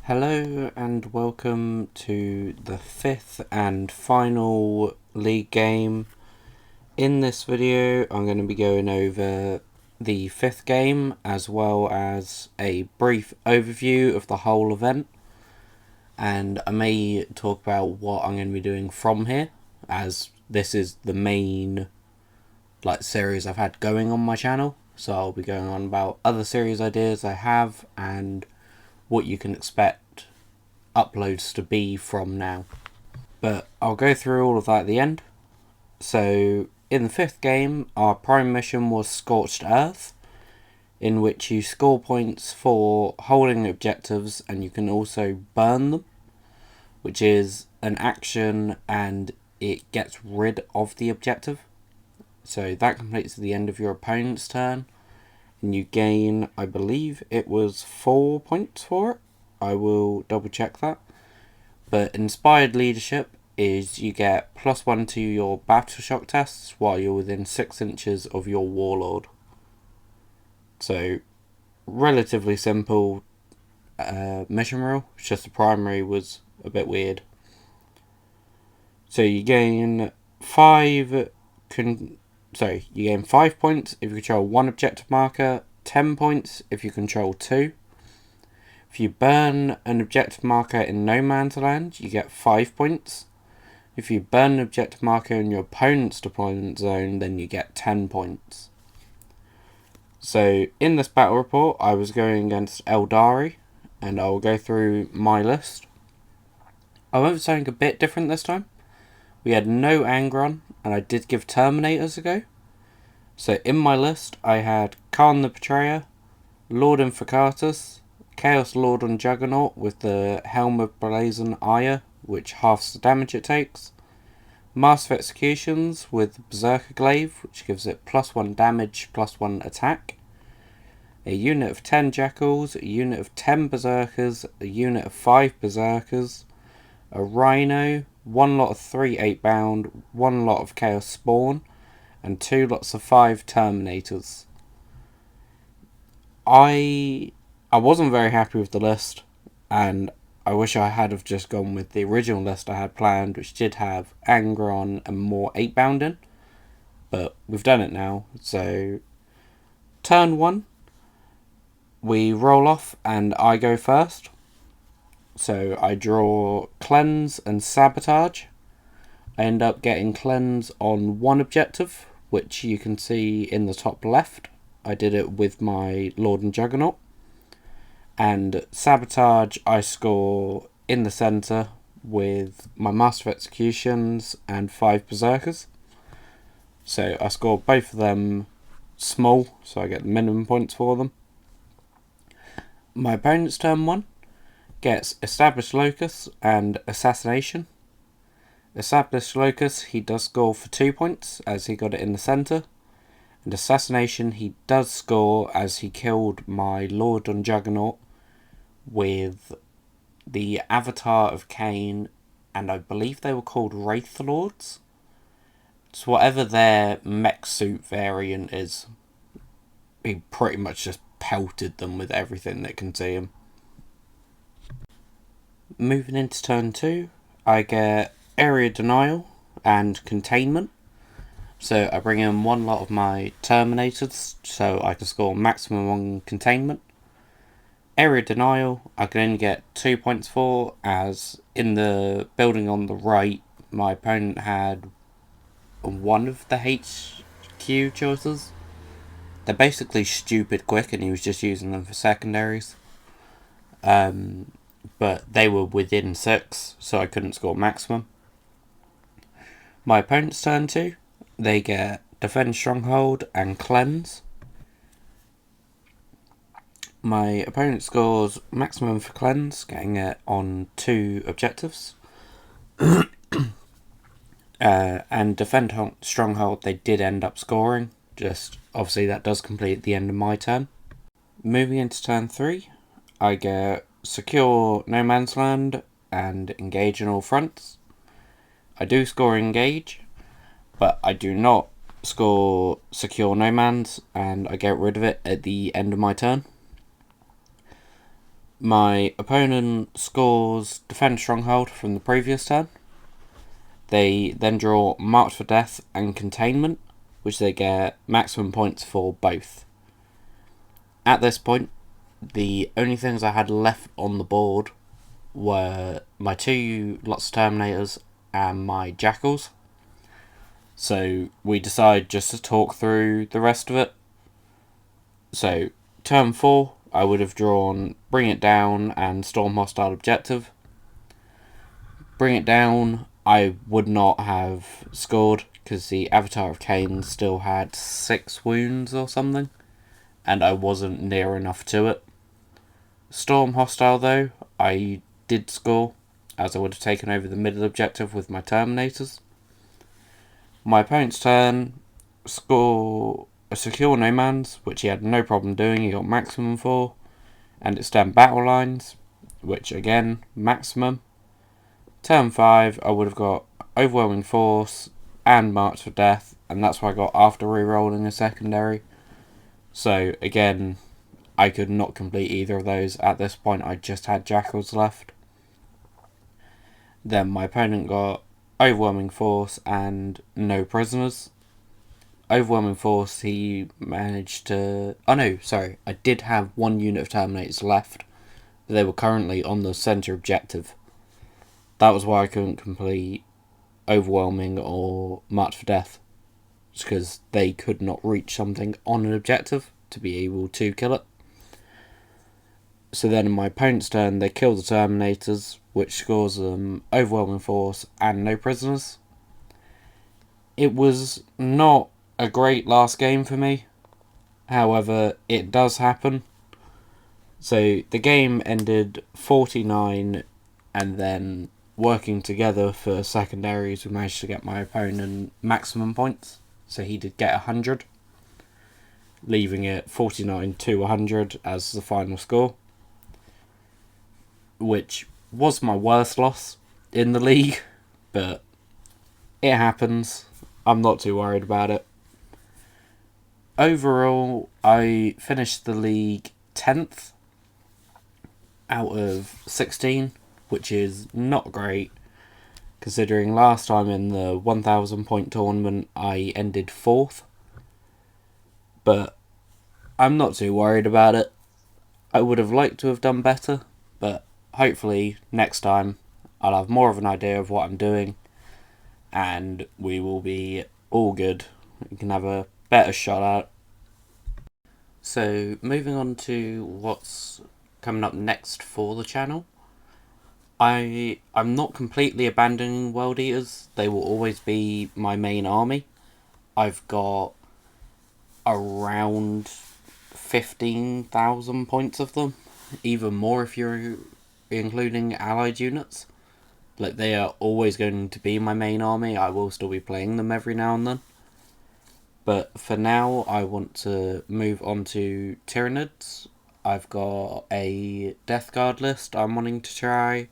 Hello and welcome to the fifth and final league game. In this video I'm going to be going over the fifth game as well as a brief overview of the whole event, and I may talk about what I'm going to be doing from here, as this is the main series I've had going on my channel. So I'll be going on about other series ideas I have and what you can expect uploads to be from now. But I'll go through all of that at the end. So in the fifth game, our prime mission was Scorched Earth, in which you score points for holding objectives and you can also burn them, which is an action and it gets rid of the objective. So that completes at the end of your opponent's turn, and you gain, I believe it was 4 points for it. I will double check that. But Inspired Leadership is you get +1 to your battle shock tests while you're within 6 inches of your warlord. So relatively simple mission rule. It's just the primary was a bit weird. So you gain 5 points if you control 1 objective marker, 10 points if you control 2. If you burn an objective marker in no man's land, you get 5 points. If you burn an objective marker in your opponent's deployment zone, then you get 10 points. So in this battle report, I was going against Eldar, and I will go through my list. I went for something a bit different this time. We had no Angron, and I did give Terminators a go. So in my list, I had Khan the Betrayer, Lord Inficatus, Chaos Lord on Juggernaut with the Helm of Blazon Ire, which halves the damage it takes, Master of Executions with Berserker Glaive, which gives it +1 damage, +1 attack, a unit of 10 Jackals, a unit of 10 Berserkers, a unit of 5 Berserkers, a Rhino, 1 lot of 3 8-bound, 1 lot of Chaos Spawn, and 2 lots of 5 Terminators. I wasn't very happy with the list, and I wish I had have just gone with the original list I had planned, which did have Angron and more 8-bound in, but we've done it now. So turn 1, we roll off and I go first. So I draw Cleanse and Sabotage. I end up getting Cleanse on 1 objective, which you can see in the top left. I did it with my Lord and Juggernaut. And Sabotage I score in the centre with my Master of Executions and 5 Berserkers. So I score both of them small, so I get the minimum points for them. My opponent's turn 1 gets Established Locus and Assassination. Established Locus, he does score for 2 points as he got it in the centre. And Assassination, he does score as he killed my Lord on Juggernaut with the Avatar of Cain, and I believe they were called Wraith Lords. It's whatever their mech suit variant is. He pretty much just pelted them with everything that can see him. Moving into turn 2, I get Area Denial and Containment. So I bring in 1 lot of my Terminators so I can score maximum on Containment. Area Denial, I can only get 2 points for, as in the building on the right, my opponent had one of the HQ choices. They're basically stupid quick and he was just using them for secondaries. But they were within 6, so I couldn't score maximum. My opponent's turn 2, they get Defend Stronghold and Cleanse. My opponent scores maximum for Cleanse, getting it on 2 objectives. And Defend Stronghold, they did end up scoring. Just obviously that does complete at the end of my turn. Moving into turn 3, I get Secure No Man's Land and Engage on all fronts. I do score Engage, but I do not score Secure No Man's, and I get rid of it at the end of my turn. My opponent scores Defend Stronghold from the previous turn. They then draw Marked for Death and Containment, which they get maximum points for both. At this point, the only things I had left on the board were my 2 lots of Terminators and my Jackals. So we decided just to talk through the rest of it. So, turn 4, I would have drawn Bring It Down and Storm Hostile Objective. Bring It Down, I would not have scored because the Avatar of Cain still had 6 wounds or something, and I wasn't near enough to it. Storm Hostile, though, I did score, as I would have taken over the middle objective with my Terminators. My opponent's turn, score a Secure No Man's, which he had no problem doing, he got maximum for, and extend battle lines, which again, maximum. Turn 5, I would have got Overwhelming Force and March for Death, and that's what I got after re-rolling a secondary. So again, I could not complete either of those. At this point, I just had Jackals left. Then my opponent got Overwhelming Force and no prisoners. Overwhelming Force, he managed to... Oh no, sorry. I did have 1 unit of Terminators left. But they were currently on the centre objective. That was why I couldn't complete Overwhelming or March for Death. Just because they could not reach something on an objective to be able to kill it. So then in my opponent's turn, they kill the Terminators, which scores them Overwhelming Force and no prisoners. It was not a great last game for me. However, it does happen. So the game ended 49, and then working together for secondaries, we managed to get my opponent maximum points. So he did get 100, leaving it 49 to 100 as the final score, which was my worst loss in the league, but it happens. I'm not too worried about it. Overall, I finished the league 10th out of 16, which is not great, considering last time in the 1,000 point tournament I ended 4th. But I'm not too worried about it. I would have liked to have done better, but hopefully next time I'll have more of an idea of what I'm doing, and we will be all good. We can have a better shot at it. So moving on to what's coming up next for the channel. I'm not completely abandoning World Eaters. They will always be my main army. I've got around 15,000 points of them. Even more if you're including allied units. Like, they are always going to be my main army. I will still be playing them every now and then. But for now, I want to move on to Tyranids. I've got a Death Guard list I'm wanting to try.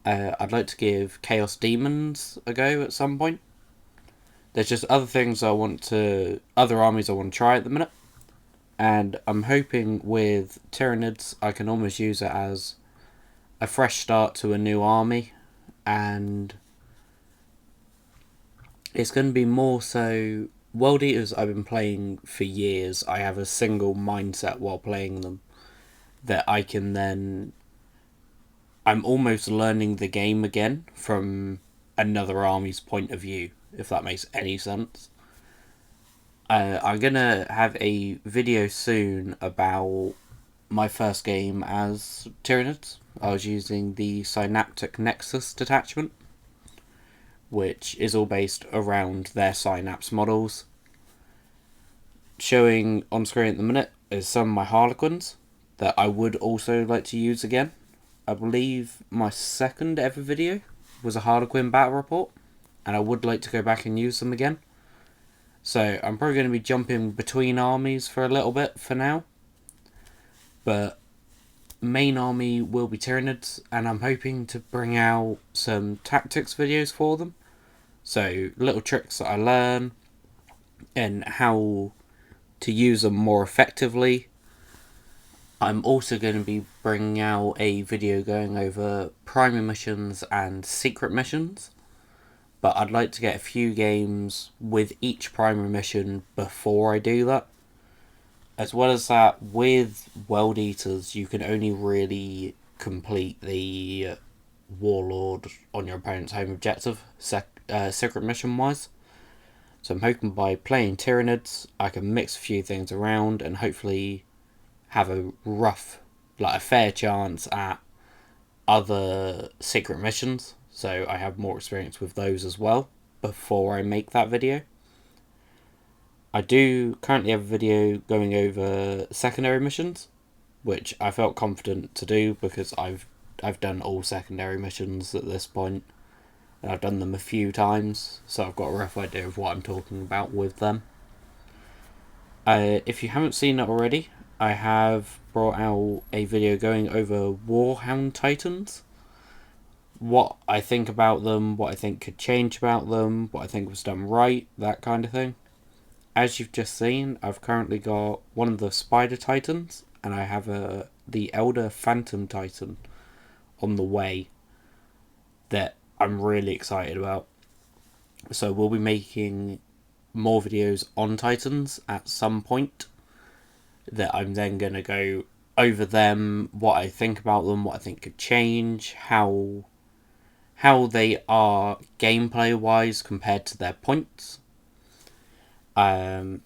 I'd like to give Chaos Demons a go at some point. There's just other things other armies I want to try at the minute. And I'm hoping with Tyranids, I can almost use it as a fresh start to a new army. And it's going to be more so... World Eaters I've been playing for years. I have a single mindset while playing them that I can then... I'm almost learning the game again from another army's point of view, if that makes any sense. I'm going to have a video soon about my first game as Tyranids. I was using the Synaptic Nexus detachment, which is all based around their Synapse models. Showing on screen at the minute is some of my Harlequins that I would also like to use again. I believe my second ever video was a Harlequin battle report, and I would like to go back and use them again. So I'm probably going to be jumping between armies for a little bit for now. But main army will be Tyranids, and I'm hoping to bring out some tactics videos for them. So little tricks that I learn and how to use them more effectively. I'm also going to be bringing out a video going over primary missions and secret missions, but I'd like to get a few games with each primary mission before I do that. As well as that, with World Eaters, you can only really complete the Warlord on your opponent's home objective, secret mission wise. So I'm hoping by playing Tyranids, I can mix a few things around and hopefully have a fair chance at other secret missions. So I have more experience with those as well before I make that video. I do currently have a video going over secondary missions, which I felt confident to do because I've done all secondary missions at this point, and I've done them a few times, so I've got a rough idea of what I'm talking about with them. If you haven't seen it already, I have brought out a video going over Warhound Titans. What I think about them, what I think could change about them, what I think was done right, that kind of thing. As you've just seen, I've currently got one of the Spider Titans, and I have the Eldar Phantom Titan on the way that I'm really excited about. So we'll be making more videos on Titans at some point that I'm then going to go over them, what I think about them, what I think could change, how they are gameplay wise compared to their points. Yeah,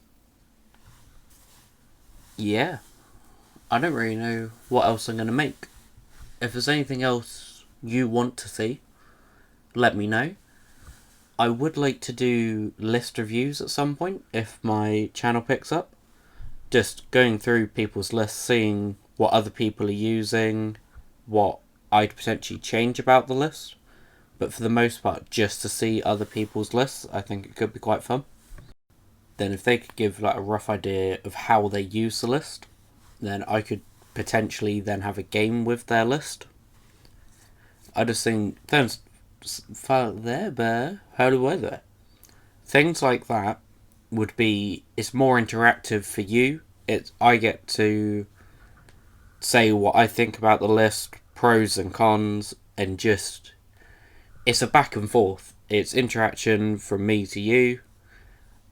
I don't really know what else I'm going to make. If there's anything else you want to see, let me know. I would like to do list reviews at some point if my channel picks up. Just going through people's lists, seeing what other people are using, what I'd potentially change about the list. But for the most part, just to see other people's lists, I think it could be quite fun. Then if they could give a rough idea of how they use the list, then I could potentially then have a game with their list. I just think things like that would be, it's more interactive for you. I get to say what I think about the list, pros and cons, and just it's a back and forth. It's interaction from me to you,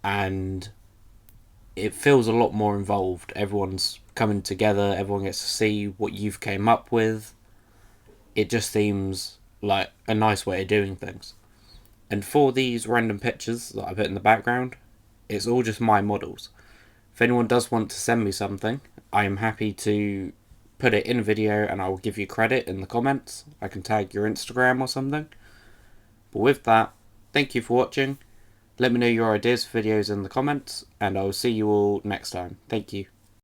and it feels a lot more involved. Everyone's coming together, everyone gets to see what you've came up with. It just seems like a nice way of doing things. And for these random pictures that I put in the background, it's all just my models. If anyone does want to send me something, I am happy to put it in a video and I will give you credit in the comments. I can tag your Instagram or something. But with that, thank you for watching. Let me know your ideas for videos in the comments, and I will see you all next time. Thank you.